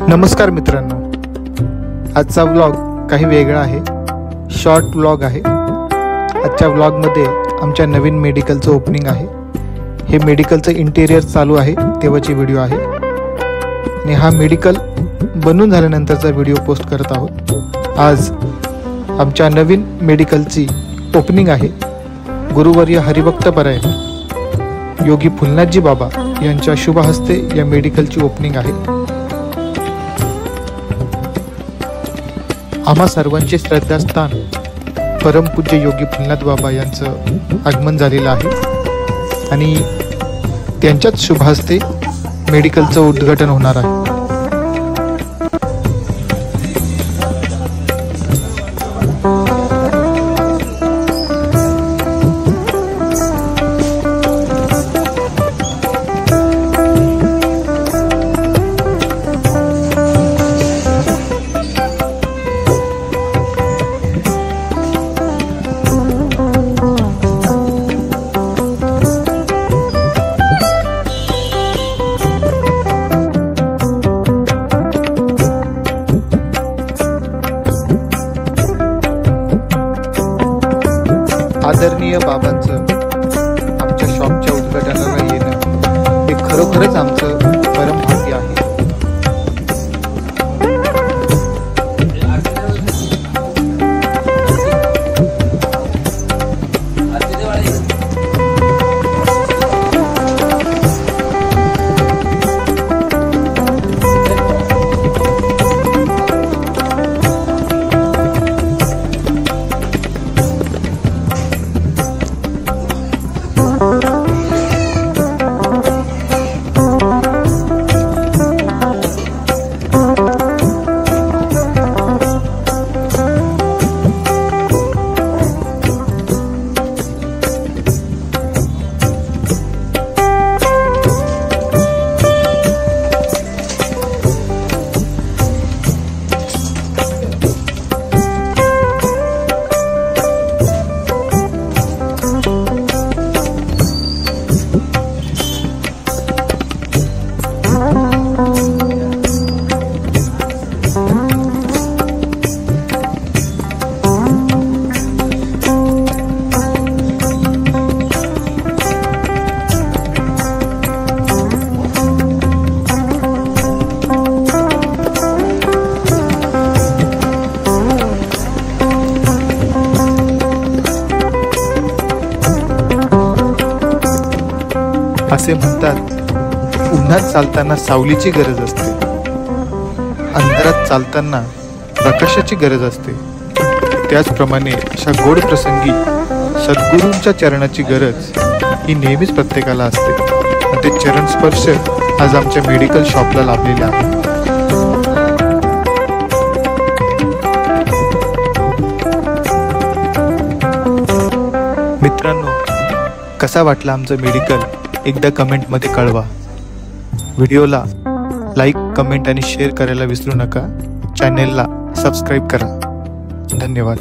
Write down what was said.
नमस्कार मित्रांनो, आजचा व्लॉग काही वेगळा आहे। शॉर्ट व्लॉग आहे। आजच्या व्लॉगमध्ये आमच्या नवीन मेडिकलचं ओपनिंग आहे। हे मेडिकलचं इंटेरियर चालू आहे तेव्हाची व्हिडिओ आहे आणि हा मेडिकल बनून झाल्यानंतरचा व्हिडिओ पोस्ट करत आहोत। आज आमच्या नवीन मेडिकलची ओपनिंग आहे। गुरुवर्य हरिभक्तपरायण योगी फुलनाथजी बाबा यांच्या शुभ हस्ते या मेडिकलची ओपनिंग आहे। आम्हा सर्वांचे श्रद्धास्थान परमपूज्य योगी फुलनाथ बाबा यांचं आगमन झालेलं आहे आणि त्यांच्याच शुभ हस्ते मेडिकलचं उद्घाटन होणार आहे। आदरणीय बाबांचं आमच्या शॉपच्या उद्घाटनाला येणं हे खरोखरच आमचं परम भाग्य आहे। असे म्हणतात, उन्हात चालताना सावलीची गरज असते, अंधारात चालताना प्रकाशाची गरज असते। त्याचप्रमाणे अशा गोड प्रसंगी सद्गुरूंच्या चरणाची गरज ही नेहमीच प्रत्येकाला असते। ते चरण स्पर्श आज आमच्या मेडिकल शॉपला लाभलेला आहे। मित्रांनो, कसा वाटला आमचं मेडिकल एकदा कमेंटमध्ये कळवा। व्हिडिओला लाईक, कमेंट आणि शेअर करायला विसरू नका। चॅनेलला सबस्क्राईब करा। धन्यवाद।